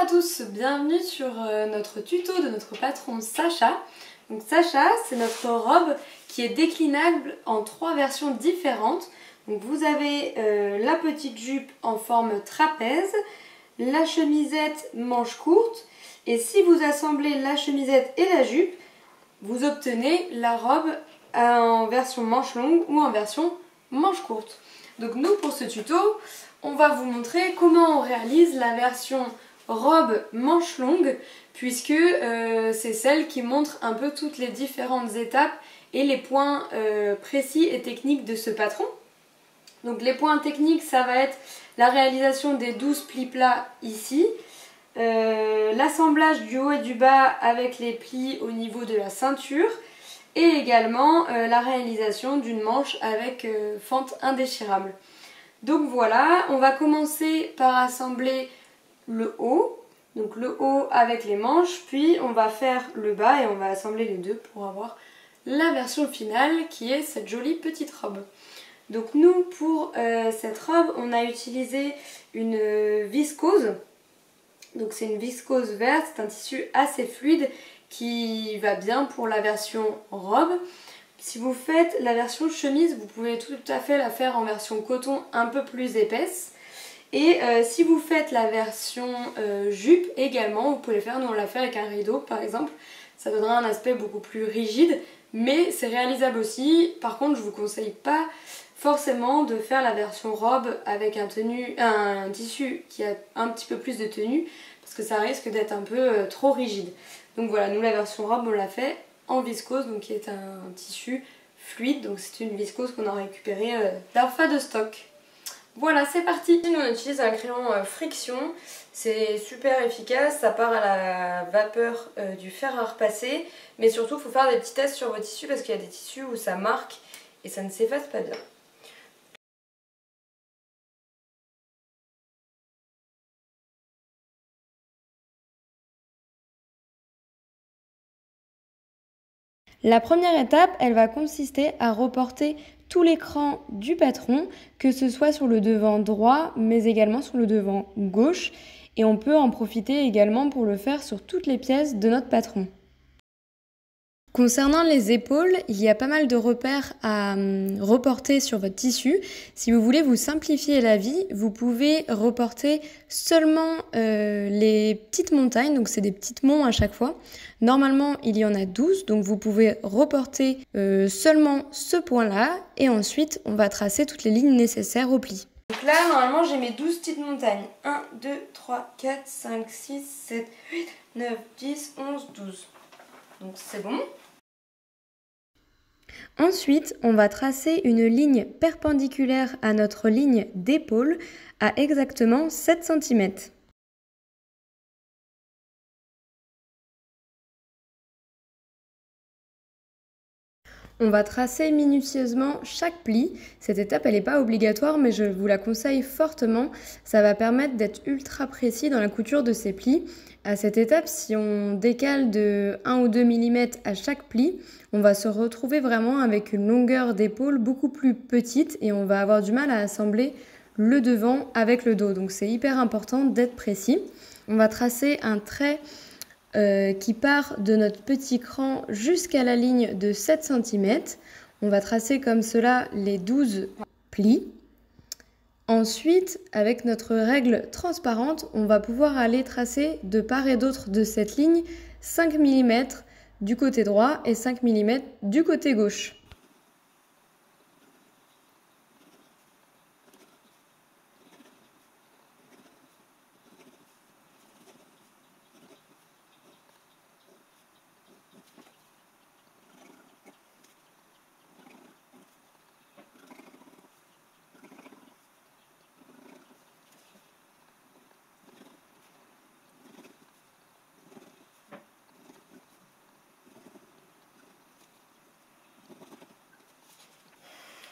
à tous, bienvenue sur notre tuto de notre patron Sacha. Donc Sacha, c'est notre robe qui est déclinable en 3 versions différentes. Donc vous avez la petite jupe en forme trapèze, la chemisette manche courte, et si vous assemblez la chemisette et la jupe, vous obtenez la robe en version manche longue ou en version manche courte. Donc nous, pour ce tuto, on va vous montrer comment on réalise la version robe manche longue, puisque c'est celle qui montre un peu toutes les différentes étapes et les points précis et techniques de ce patron. Donc les points techniques, ça va être la réalisation des 12 plis plats ici, l'assemblage du haut et du bas avec les plis au niveau de la ceinture, et également la réalisation d'une manche avec fente indéchirable. Donc voilà, on va commencer par assembler le haut, donc le haut avec les manches, puis on va faire le bas et on va assembler les deux pour avoir la version finale qui est cette jolie petite robe. Donc nous, pour cette robe, on a utilisé une viscose. Donc c'est une viscose verte, c'est un tissu assez fluide qui va bien pour la version robe. Si vous faites la version chemise, vous pouvez tout à fait la faire en version coton un peu plus épaisse. Et si vous faites la version jupe également, vous pouvez le faire, nous on l'a fait avec un rideau par exemple. Ça donnera un aspect beaucoup plus rigide, mais c'est réalisable aussi. Par contre, je ne vous conseille pas forcément de faire la version robe avec un tissu qui a un petit peu plus de tenue, parce que ça risque d'être un peu trop rigide. Donc voilà, nous la version robe on l'a fait en viscose, donc qui est un tissu fluide, donc c'est une viscose qu'on a récupérée d'Arfa de stock. Voilà, c'est parti. Nous on utilise un crayon friction, c'est super efficace, ça part à la vapeur du fer à repasser, mais surtout il faut faire des petits tests sur vos tissus parce qu'il y a des tissus où ça marque et ça ne s'efface pas bien. La première étape, elle va consister à reporter tout l'écran du patron, que ce soit sur le devant droit, mais également sur le devant gauche. Et on peut en profiter également pour le faire sur toutes les pièces de notre patron. Concernant les épaules, il y a pas mal de repères à reporter sur votre tissu. Si vous voulez vous simplifier la vie, vous pouvez reporter seulement les petites montagnes, donc c'est des petites monts à chaque fois. Normalement, il y en a 12, donc vous pouvez reporter seulement ce point-là et ensuite on va tracer toutes les lignes nécessaires au pli. Donc là, normalement, j'ai mes 12 petites montagnes. 1, 2, 3, 4, 5, 6, 7, 8, 9, 10, 11, 12. Donc c'est bon. Ensuite, on va tracer une ligne perpendiculaire à notre ligne d'épaule à exactement 7 cm. On va tracer minutieusement chaque pli. Cette étape, elle n'est pas obligatoire, mais je vous la conseille fortement. Ça va permettre d'être ultra précis dans la couture de ces plis. À cette étape, si on décale de 1 ou 2 mm à chaque pli, on va se retrouver vraiment avec une longueur d'épaule beaucoup plus petite et on va avoir du mal à assembler le devant avec le dos. Donc c'est hyper important d'être précis. On va tracer un trait qui part de notre petit cran jusqu'à la ligne de 7 cm. On va tracer comme cela les 12 plis. Ensuite, avec notre règle transparente, on va pouvoir aller tracer de part et d'autre de cette ligne 5 mm du côté droit et 5 mm du côté gauche.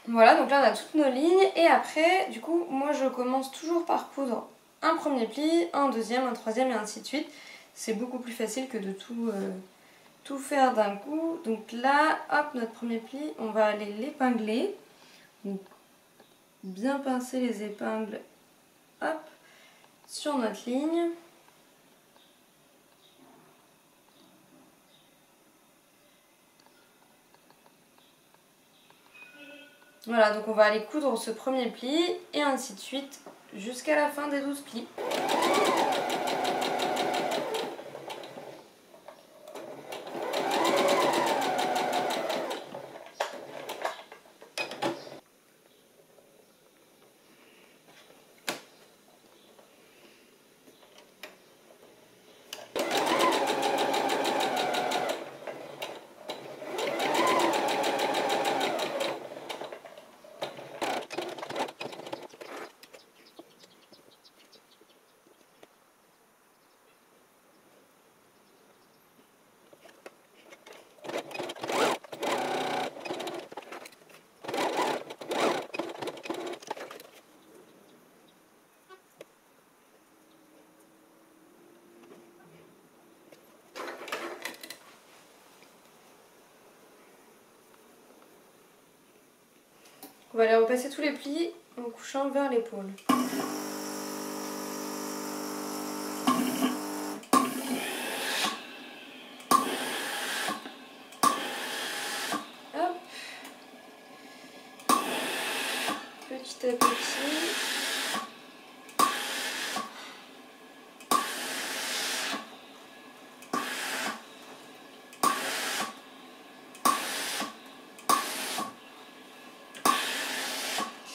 Voilà, donc là on a toutes nos lignes et après, du coup, moi je commence toujours par coudre un premier pli, un deuxième, un troisième et ainsi de suite. C'est beaucoup plus facile que de tout faire d'un coup. Donc là, hop, notre premier pli, on va aller l'épingler. Donc bien pincer les épingles, hop, sur notre ligne. Voilà, donc on va aller coudre ce premier pli et ainsi de suite jusqu'à la fin des 12 plis. On va aller repasser tous les plis en couchant vers l'épaule. Hop. Petit à petit.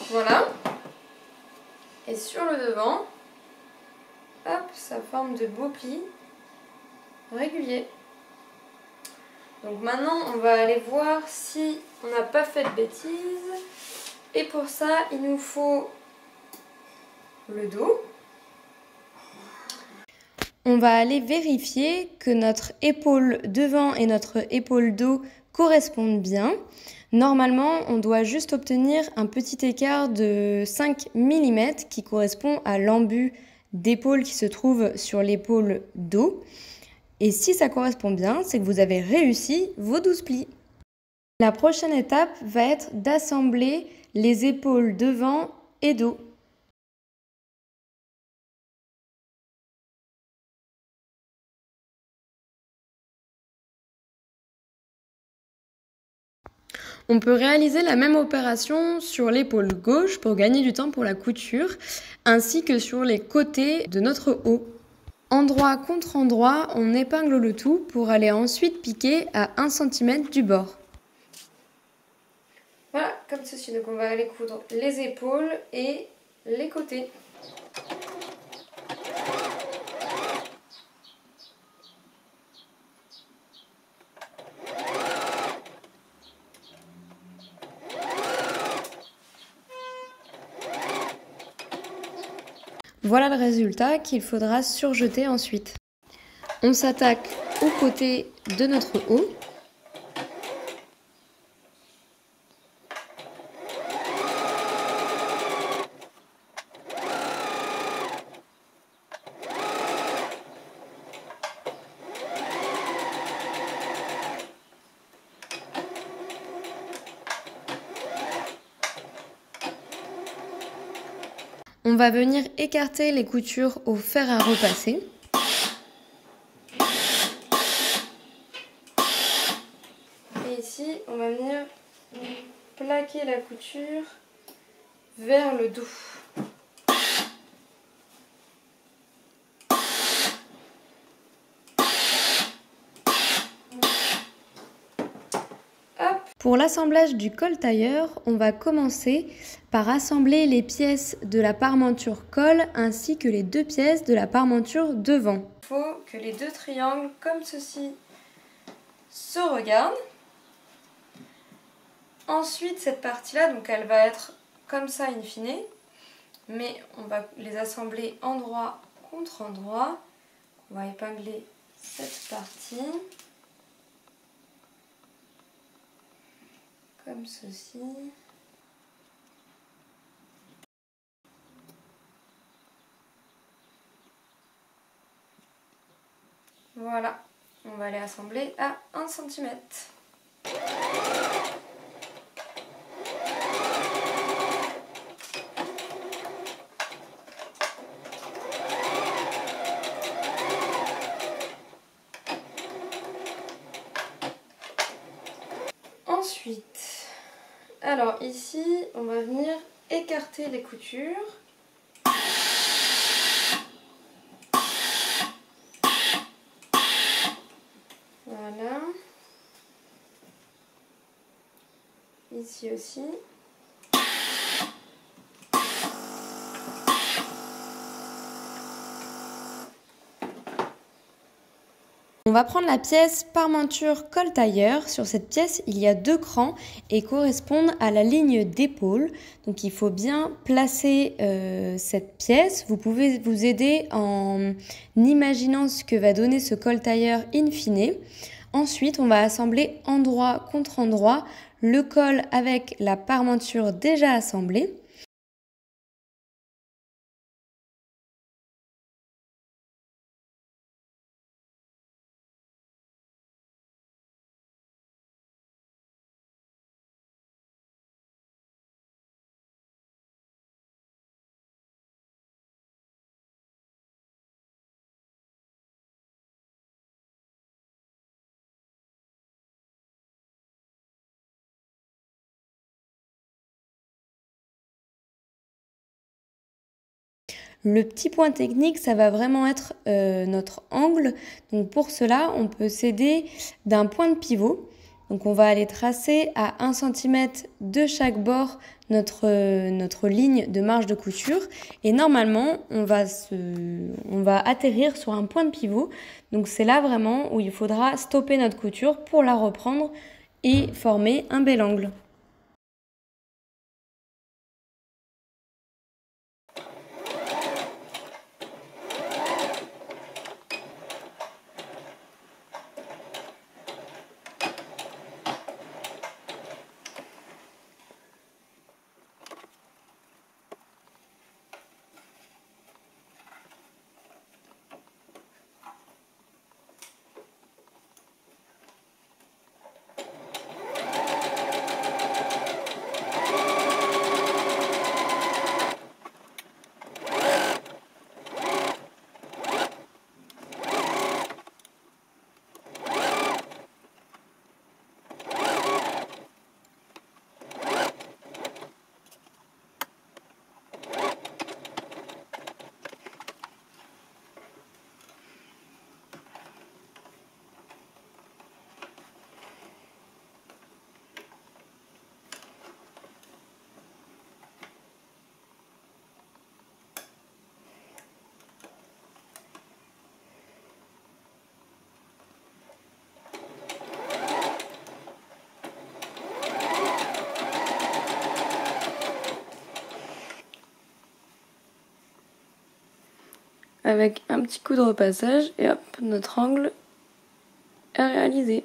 Voilà. Et sur le devant, hop, ça forme de beaux plis réguliers. Donc maintenant, on va aller voir si on n'a pas fait de bêtises. Et pour ça, il nous faut le dos. On va aller vérifier que notre épaule devant et notre épaule dos correspondent bien. Normalement, on doit juste obtenir un petit écart de 5 mm qui correspond à l'embut d'épaule qui se trouve sur l'épaule dos. Et si ça correspond bien, c'est que vous avez réussi vos 12 plis. La prochaine étape va être d'assembler les épaules devant et dos. On peut réaliser la même opération sur l'épaule gauche pour gagner du temps pour la couture, ainsi que sur les côtés de notre haut. Endroit contre endroit, on épingle le tout pour aller ensuite piquer à 1 cm du bord. Voilà, comme ceci. Donc on va aller coudre les épaules et les côtés. Voilà le résultat qu'il faudra surjeter ensuite. On s'attaque au côté de notre haut. On va venir écarter les coutures au fer à repasser. Et ici, on va venir plaquer la couture vers le dos. Pour l'assemblage du col tailleur, on va commencer par assembler les pièces de la parmenture col ainsi que les 2 pièces de la parmenture devant. Il faut que les 2 triangles comme ceci se regardent. Ensuite, cette partie-là, donc elle va être comme ça in fine, mais on va les assembler endroit contre endroit. On va épingler cette partie. Comme ceci. Voilà, on va les assembler à 1 cm. Ensuite, Alors ici, on va venir écarter les coutures. Voilà. Ici aussi. On va prendre la pièce parmenture col tailleur. Sur cette pièce, il y a 2 crans et correspondent à la ligne d'épaule. Donc il faut bien placer cette pièce. Vous pouvez vous aider en imaginant ce que va donner ce col tailleur in fine. Ensuite, on va assembler endroit contre endroit le col avec la parmenture déjà assemblée. Le petit point technique, ça va vraiment être notre angle. Donc pour cela, on peut s'aider d'un point de pivot. Donc on va aller tracer à 1 cm de chaque bord notre ligne de marge de couture. Et normalement, on va atterrir sur un point de pivot. Donc c'est là vraiment où il faudra stopper notre couture pour la reprendre et former un bel angle. Avec un petit coup de repassage et hop, notre angle est réalisé.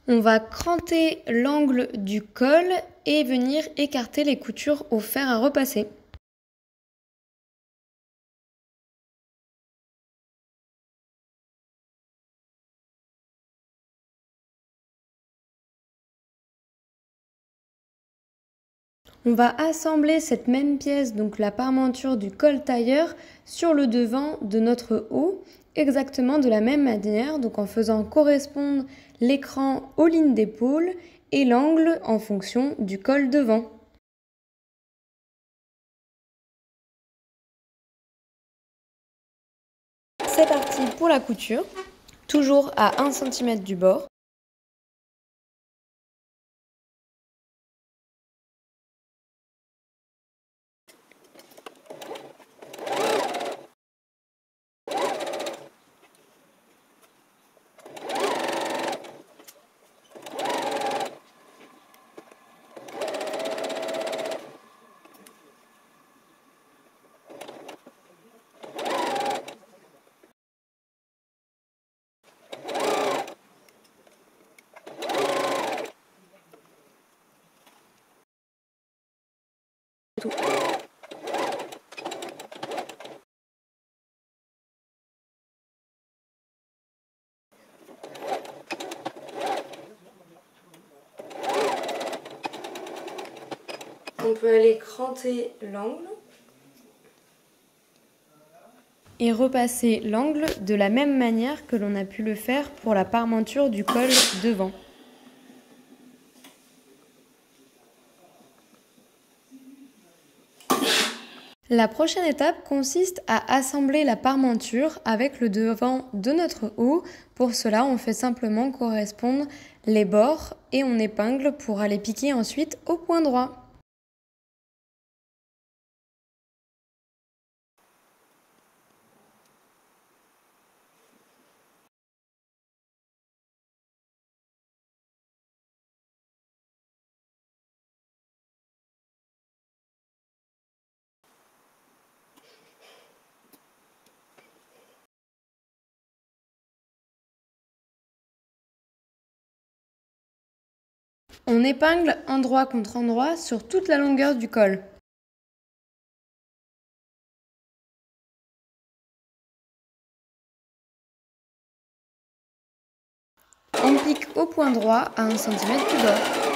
On va cranter l'angle du col et venir écarter les coutures au fer à repasser. On va assembler cette même pièce, donc la parmenture du col tailleur, sur le devant de notre haut, exactement de la même manière, donc en faisant correspondre l'écran aux lignes d'épaule et l'angle en fonction du col devant. C'est parti pour la couture, toujours à 1 cm du bord. On peut aller cranter l'angle et repasser l'angle de la même manière que l'on a pu le faire pour la parmenture du col devant. La prochaine étape consiste à assembler la parmenture avec le devant de notre haut. Pour cela, on fait simplement correspondre les bords et on épingle pour aller piquer ensuite au point droit. On épingle endroit contre endroit sur toute la longueur du col. On pique au point droit à 1 cm du bord.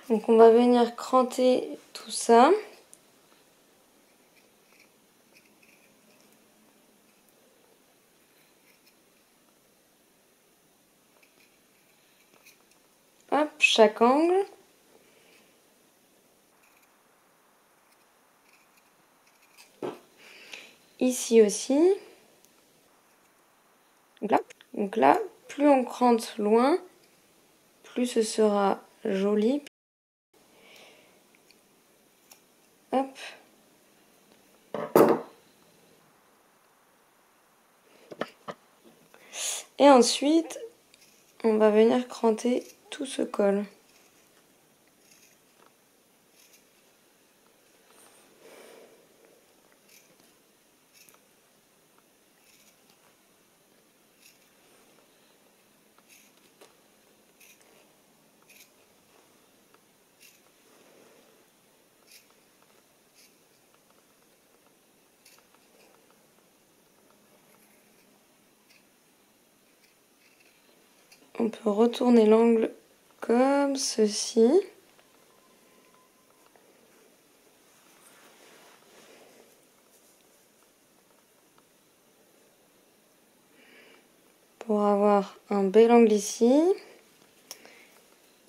Donc on va venir cranter tout ça. Hop, chaque angle. Ici aussi. Donc là, plus on crante loin, plus ce sera joli. Hop. Et ensuite, on va venir cranter tout ce col. On peut retourner l'angle comme ceci. Pour avoir un bel angle ici.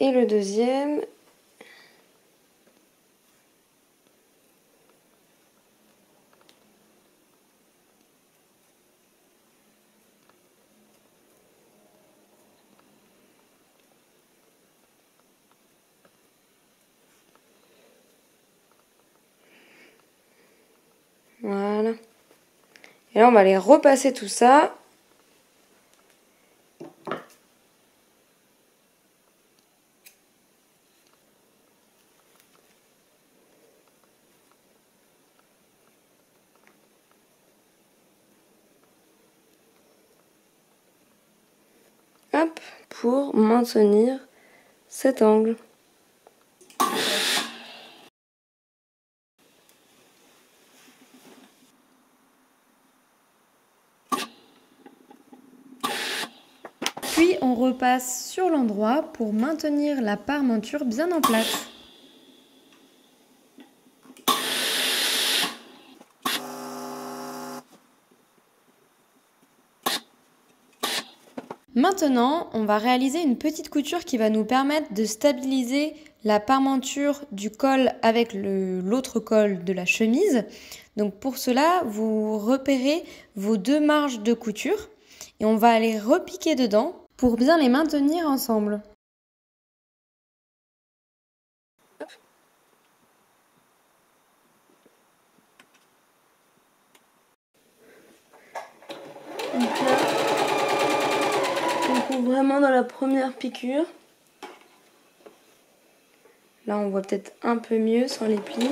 Et le deuxième. Voilà. Et là, on va aller repasser tout ça. Hop, pour maintenir cet angle. Puis on repasse sur l'endroit pour maintenir la parmenture bien en place. Maintenant, on va réaliser une petite couture qui va nous permettre de stabiliser la parmenture du col avec l'autre col de la chemise. Donc pour cela, vous repérez vos 2 marges de couture et on va aller repiquer dedans pour bien les maintenir ensemble. Donc là, on coupe vraiment dans la première piqûre. Là, on voit peut-être un peu mieux sans les plis.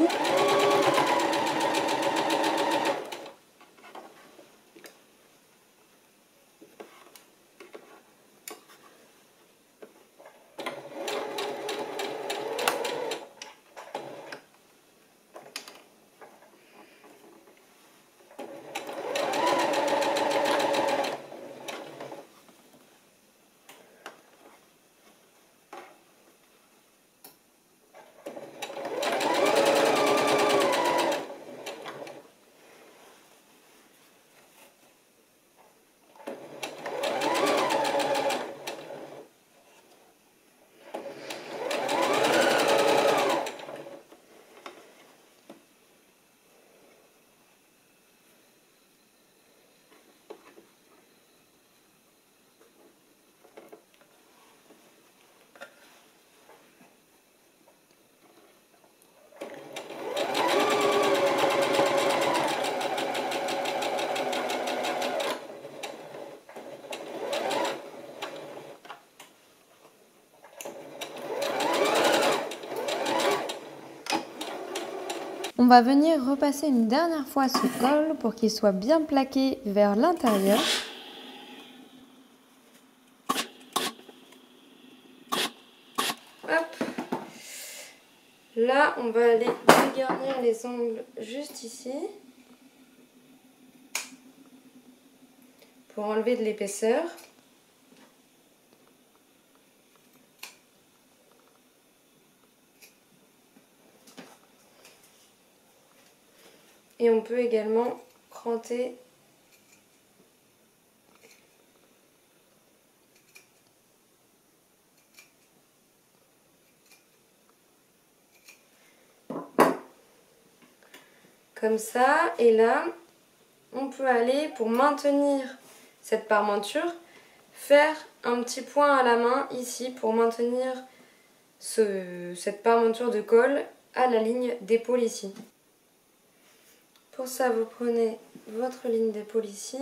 On va venir repasser une dernière fois ce col pour qu'il soit bien plaqué vers l'intérieur. Hop. Là, on va aller dégarnir les angles juste ici pour enlever de l'épaisseur. Et on peut également cranter comme ça. Et là, on peut aller, pour maintenir cette parmenture, faire un petit point à la main ici pour maintenir cette parmenture de col à la ligne d'épaule ici. Pour ça, vous prenez votre ligne d'épaule ici.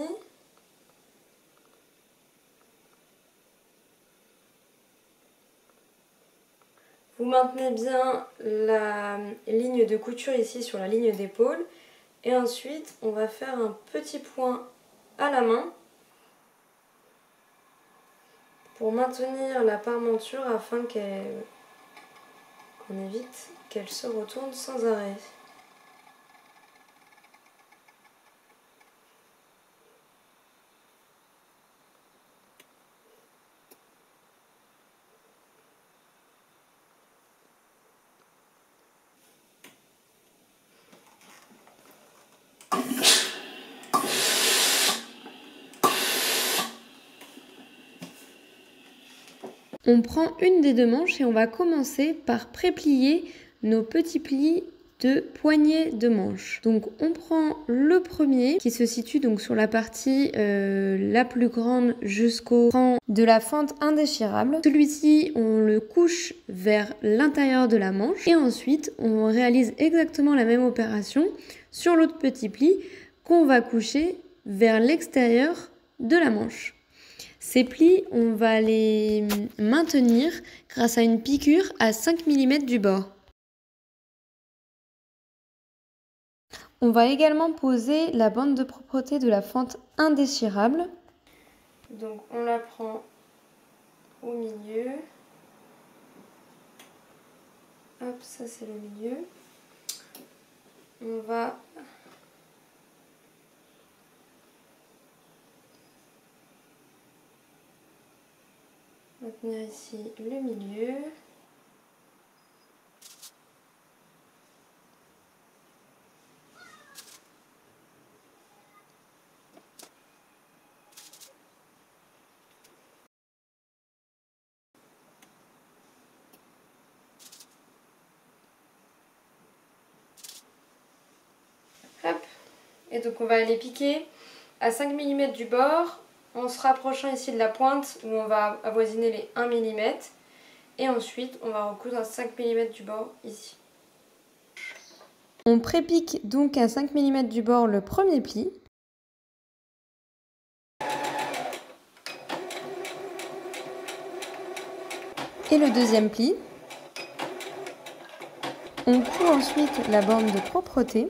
Vous maintenez bien la ligne de couture ici sur la ligne d'épaule. Et ensuite, on va faire un petit point à la main pour maintenir la parmenture afin qu'on évite qu'elle se retourne sans arrêt. On prend une des 2 manches et on va commencer par préplier nos petits plis de poignée de manche. Donc on prend le premier qui se situe donc sur la partie la plus grande jusqu'au rang de la fente indéchirable. Celui-ci, on le couche vers l'intérieur de la manche et ensuite on réalise exactement la même opération sur l'autre petit pli qu'on va coucher vers l'extérieur de la manche. Ces plis, on va les maintenir grâce à une piqûre à 5 mm du bord. On va également poser la bande de propreté de la fente indéchirable. Donc on la prend au milieu. Hop, ça c'est le milieu. On va On va tenir ici le milieu. Hop. Et donc on va aller piquer à 5 mm du bord en se rapprochant ici de la pointe où on va avoisiner les 1 mm. Et ensuite on va recoudre à 5 mm du bord ici. On pré-pique donc à 5 mm du bord le premier pli. Et le deuxième pli. On coud ensuite la bande de propreté.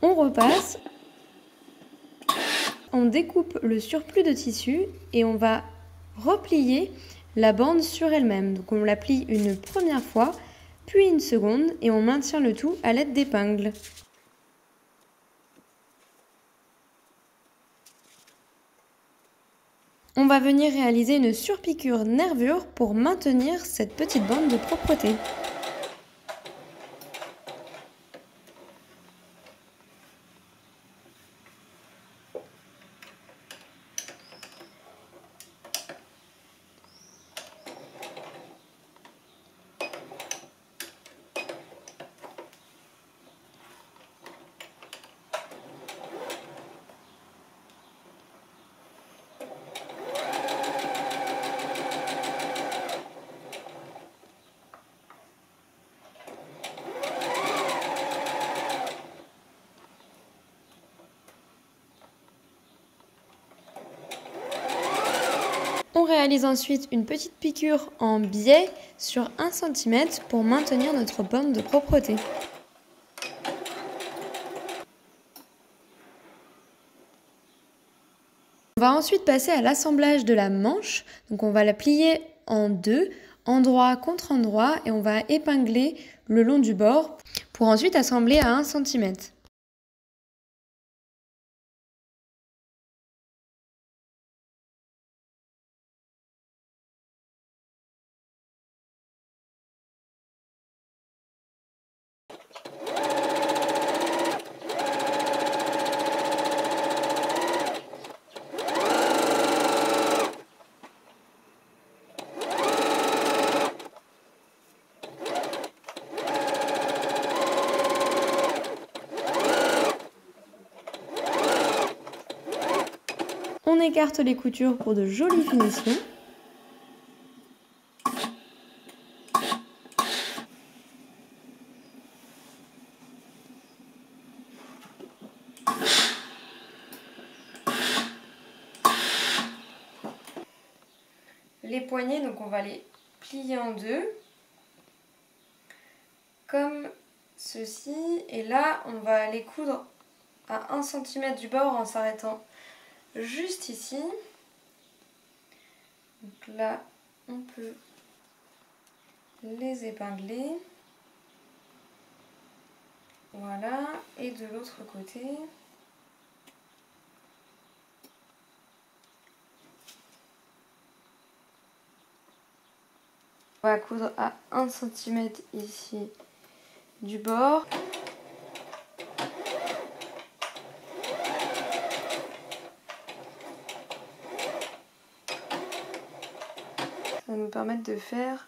On repasse, on découpe le surplus de tissu et on va replier la bande sur elle-même. Donc on la plie une première fois, puis une seconde et on maintient le tout à l'aide d'épingles. On va venir réaliser une surpiqûre nervure pour maintenir cette petite bande de propreté. On réalise ensuite une petite piqûre en biais sur 1 cm pour maintenir notre bande de propreté. On va ensuite passer à l'assemblage de la manche. Donc on va la plier en deux, endroit contre endroit, et on va épingler le long du bord pour ensuite assembler à 1 cm. On écarte les coutures pour de jolies finitions. Les poignets, donc on va les plier en deux, comme ceci. Et là, on va les coudre à 1 cm du bord en s'arrêtant juste ici. Donc là, on peut les épingler. Voilà, et de l'autre côté. On va coudre à 1 cm ici du bord. Ça va nous permettre de faire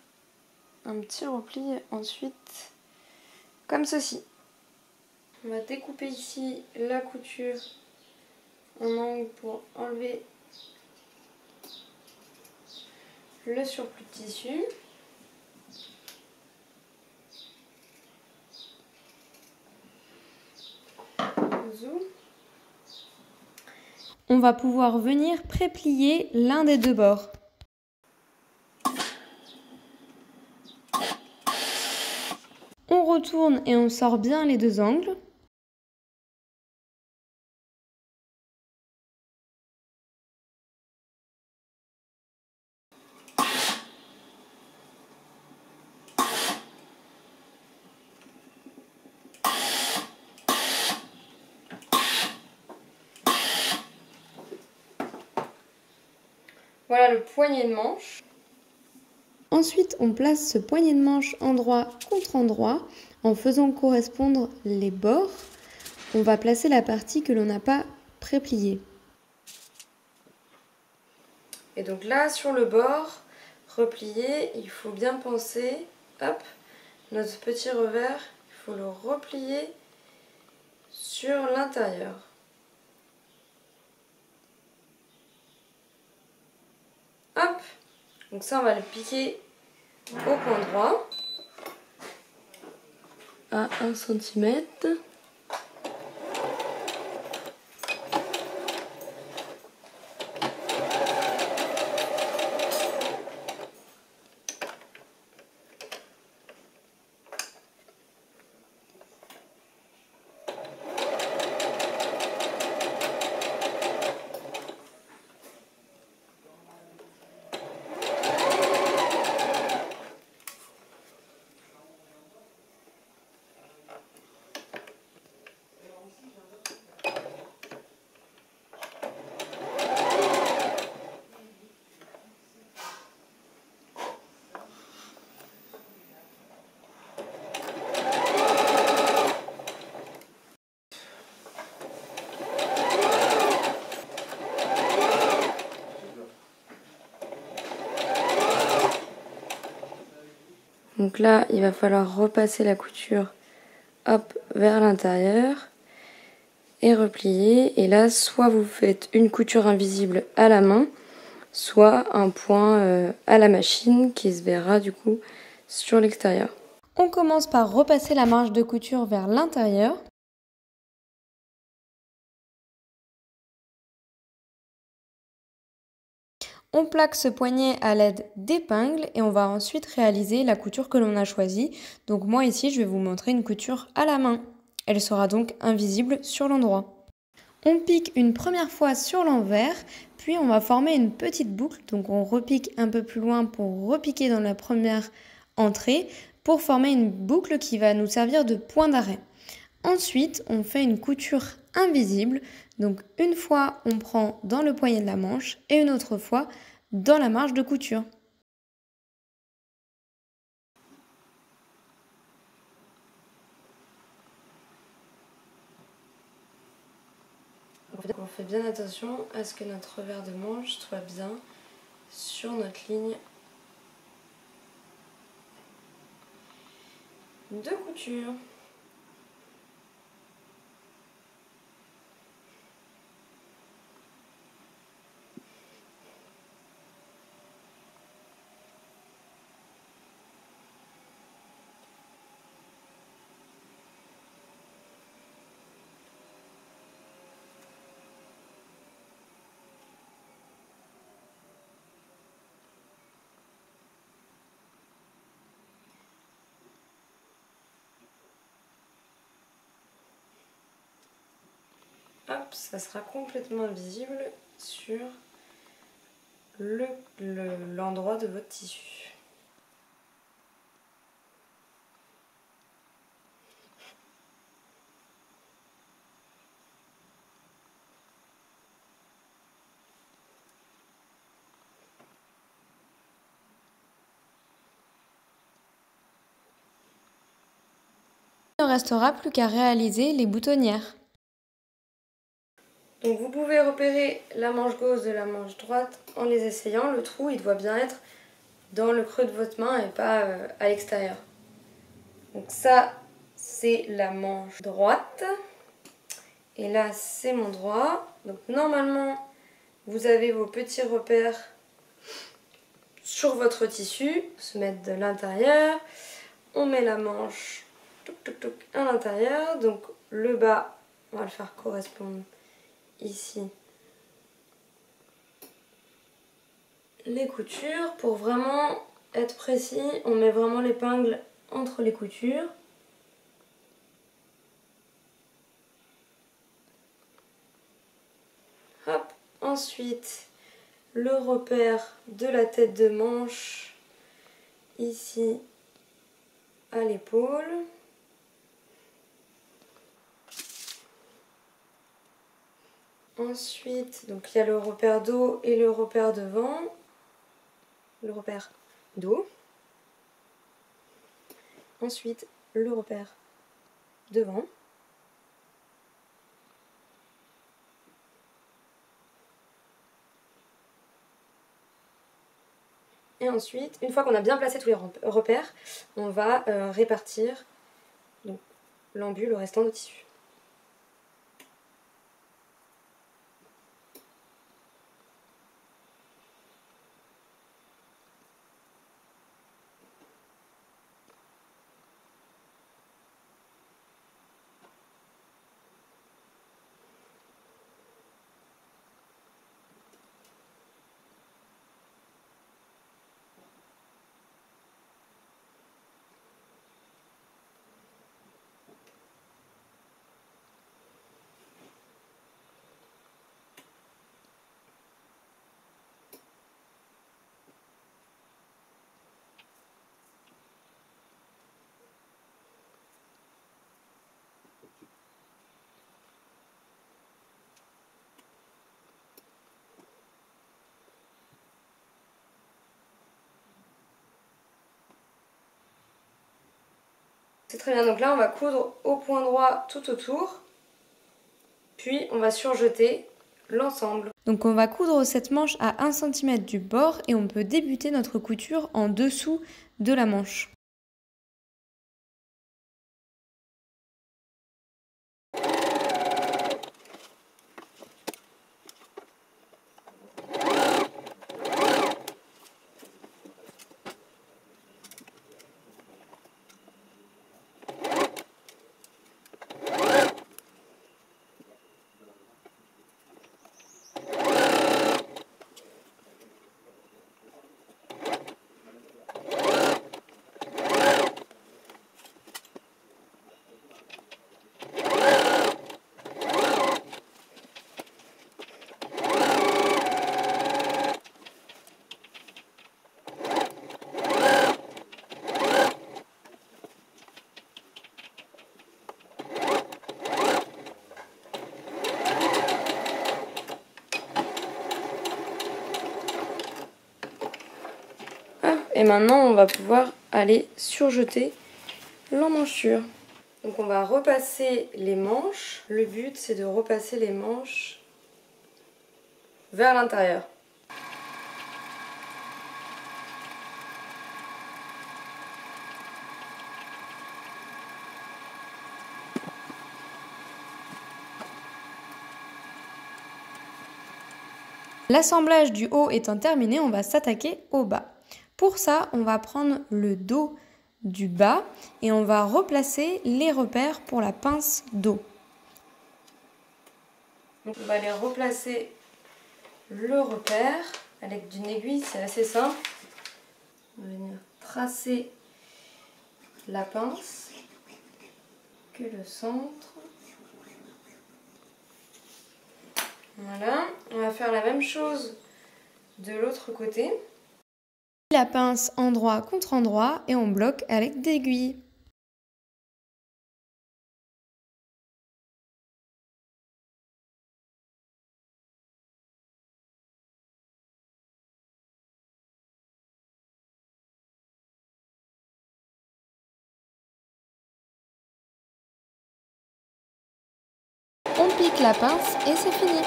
un petit repli ensuite comme ceci. On va découper ici la couture en angle pour enlever le surplus de tissu. On va pouvoir venir pré-plier l'un des deux bords. On retourne et on sort bien les deux angles. Voilà le poignet de manche. Ensuite, on place ce poignet de manche endroit contre endroit en faisant correspondre les bords. On va placer la partie que l'on n'a pas pré-pliée. Et donc là, sur le bord replié, il faut bien penser, hop, notre petit revers, il faut le replier sur l'intérieur. Hop, donc ça on va le piquer au point droit à 1 cm. Donc là, il va falloir repasser la couture hop, vers l'intérieur et replier. Et là, soit vous faites une couture invisible à la main, soit un point à la machine qui se verra du coup sur l'extérieur. On commence par repasser la marge de couture vers l'intérieur. On plaque ce poignet à l'aide d'épingles et on va ensuite réaliser la couture que l'on a choisie. Donc moi ici, je vais vous montrer une couture à la main. Elle sera donc invisible sur l'endroit. On pique une première fois sur l'envers, puis on va former une petite boucle. Donc on repique un peu plus loin pour repiquer dans la première entrée pour former une boucle qui va nous servir de point d'arrêt. Ensuite, on fait une couture invisible. Donc une fois, on prend dans le poignet de la manche et une autre fois dans la marge de couture. On fait bien attention à ce que notre revers de manche soit bien sur notre ligne de couture. Hop, ça sera complètement visible sur l'endroit de votre tissu. Il ne restera plus qu'à réaliser les boutonnières. Donc vous pouvez repérer la manche gauche de la manche droite en les essayant. Le trou, il doit bien être dans le creux de votre main et pas à l'extérieur. Donc ça, c'est la manche droite. Et là, c'est mon droit. Donc normalement, vous avez vos petits repères sur votre tissu. Se mettre de l'intérieur. On met la manche à l'intérieur. Donc le bas, on va le faire correspondre ici les coutures. Pour vraiment être précis, on met vraiment l'épingle entre les coutures. Hop. Ensuite, le repère de la tête de manche ici à l'épaule. Ensuite, donc il y a le repère dos et le repère devant. le repère dos. Ensuite, le repère devant. Et ensuite, une fois qu'on a bien placé tous les repères, on va répartir l'embu, le restant de tissu. C'est très bien, donc là on va coudre au point droit tout autour, puis on va surjeter l'ensemble. Donc on va coudre cette manche à 1 cm du bord et on peut débuter notre couture en dessous de la manche. Et maintenant on va pouvoir aller surjeter l'emmanchure. Donc on va repasser les manches. Le but c'est de repasser les manches vers l'intérieur. L'assemblage du haut étant terminé, on va s'attaquer au bas. Pour ça, on va prendre le dos du bas et on va replacer les repères pour la pince dos. Donc on va aller replacer le repère avec d'une aiguille, c'est assez simple. On va venir tracer la pince, que le centre. Voilà, on va faire la même chose de l'autre côté. La pince endroit contre endroit et on bloque avec des aiguilles. On pique la pince et c'est fini.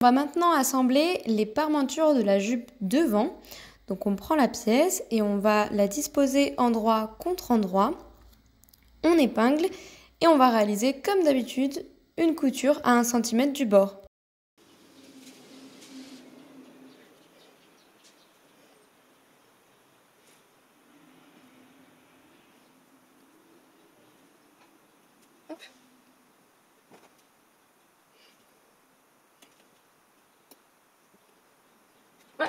On va maintenant assembler les parmentures de la jupe devant. Donc on prend la pièce et on va la disposer endroit contre endroit. On épingle et on va réaliser comme d'habitude une couture à 1 cm du bord. Hop. Ouais.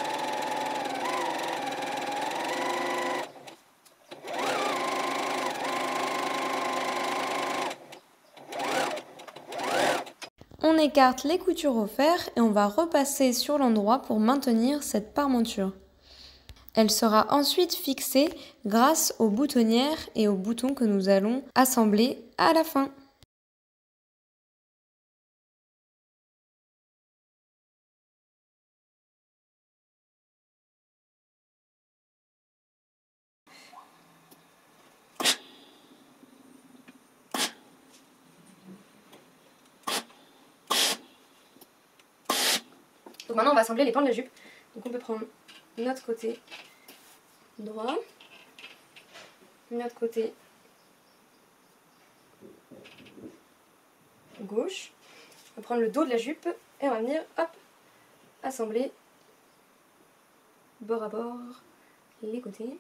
On écarte les coutures au fer et on va repasser sur l'endroit pour maintenir cette parmenture. Elle sera ensuite fixée grâce aux boutonnières et aux boutons que nous allons assembler à la fin. Donc maintenant on va assembler les pans de la jupe. Donc on peut prendre notre côté droit, notre côté gauche. On va prendre le dos de la jupe et on va venir hop, assembler bord à bord les côtés.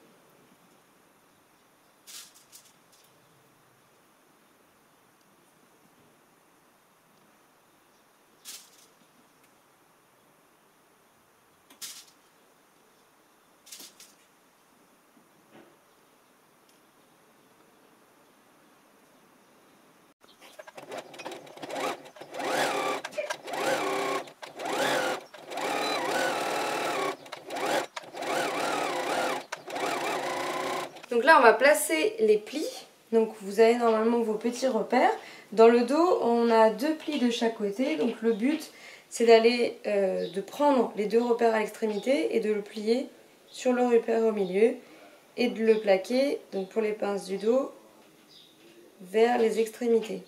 Donc là on va placer les plis, donc vous avez normalement vos petits repères. Dans le dos on a 2 plis de chaque côté, donc le but c'est d'aller de prendre les 2 repères à l'extrémité et de le plier sur le repère au milieu et de le plaquer, donc pour les pinces du dos, vers les extrémités.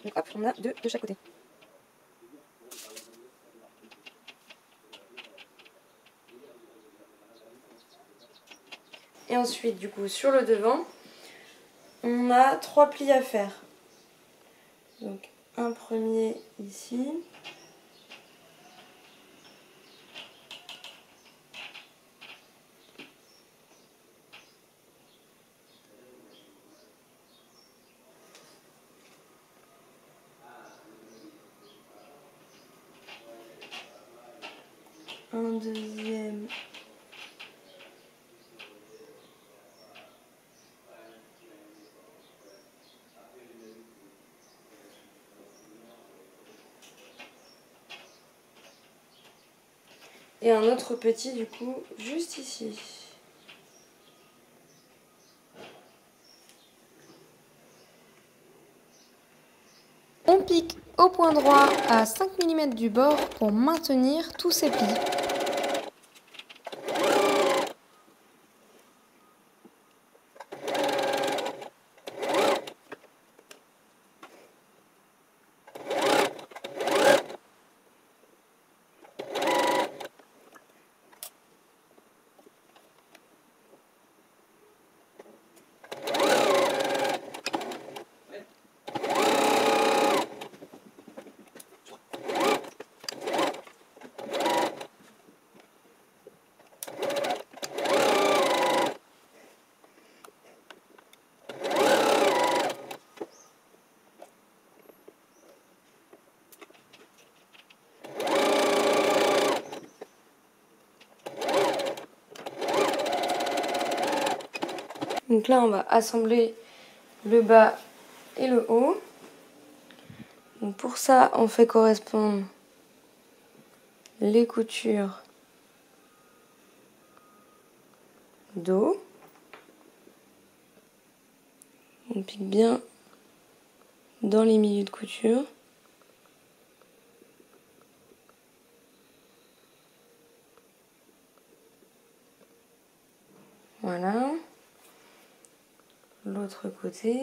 Donc hop, on a 2 de chaque côté. Et ensuite, du coup, sur le devant, on a 3 plis à faire. Donc, un premier ici. Un deuxième. Et un autre petit du coup juste ici. On pique au point droit à 5 mm du bord pour maintenir tous ces plis. Donc là, on va assembler le bas et le haut. Donc pour ça, on fait correspondre les coutures dos. On pique bien dans les milieux de couture. Voilà. L'autre côté.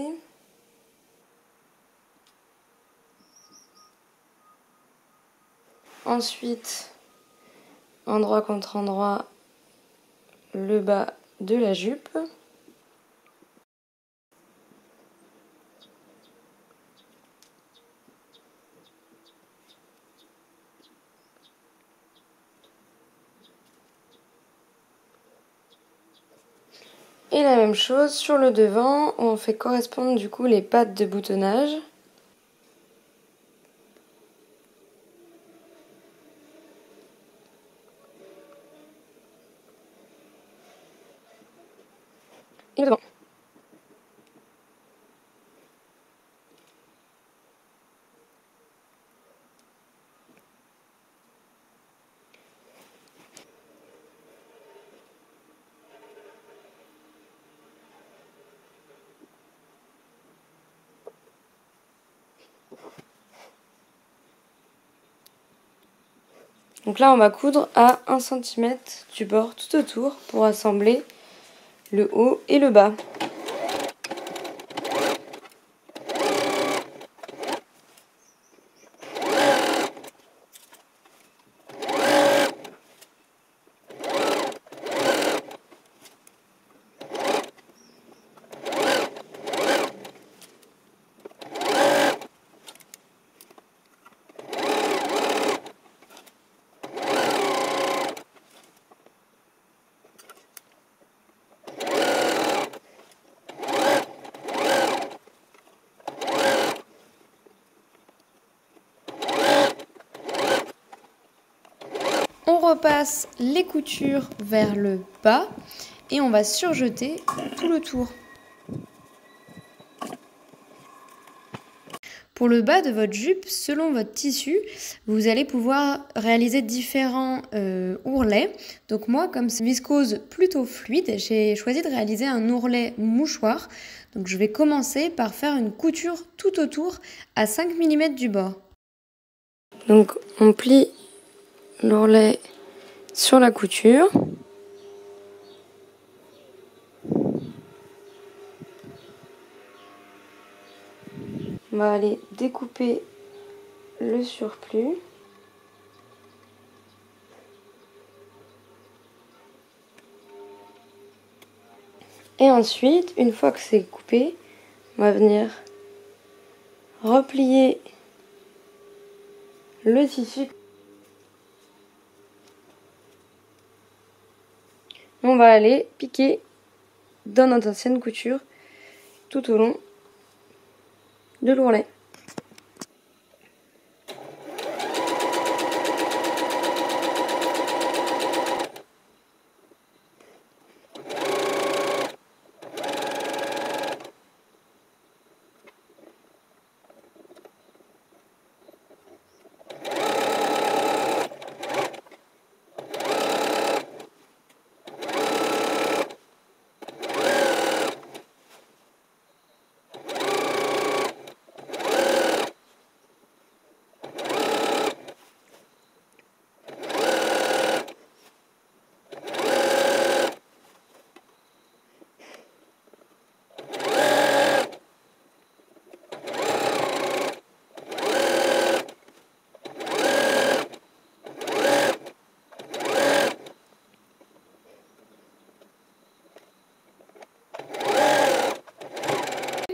Ensuite, endroit contre endroit, le bas de la jupe. Et la même chose sur le devant, on fait correspondre du coup les pattes de boutonnage. Et le devant. Donc là on va coudre à 1 cm du bord tout autour pour assembler le haut et le bas. On repasse les coutures vers le bas et on va surjeter tout le tour. Pour le bas de votre jupe, selon votre tissu, vous allez pouvoir réaliser différents ourlets. Donc moi, comme c'est viscose plutôt fluide, j'ai choisi de réaliser un ourlet mouchoir. Donc je vais commencer par faire une couture tout autour à 5 mm du bord. Donc on plie l'ourlet sur la couture. On va aller découper le surplus. Et ensuite, une fois que c'est coupé, on va venir replier le tissu. On va aller piquer dans notre ancienne couture tout au long de l'ourlet.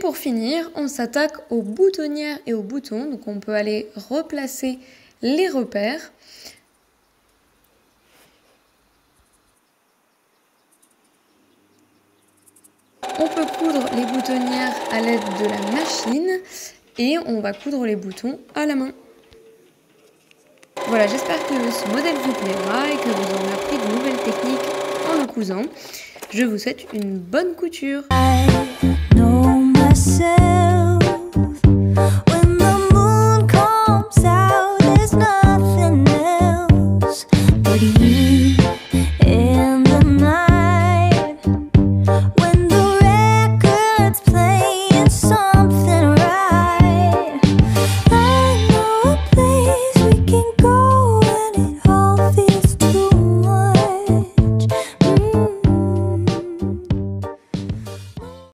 Pour finir, on s'attaque aux boutonnières et aux boutons. Donc on peut aller replacer les repères. On peut coudre les boutonnières à l'aide de la machine et on va coudre les boutons à la main. Voilà, j'espère que ce modèle vous plaira et que vous aurez appris de nouvelles techniques en le cousant. Je vous souhaite une bonne couture. I know myself.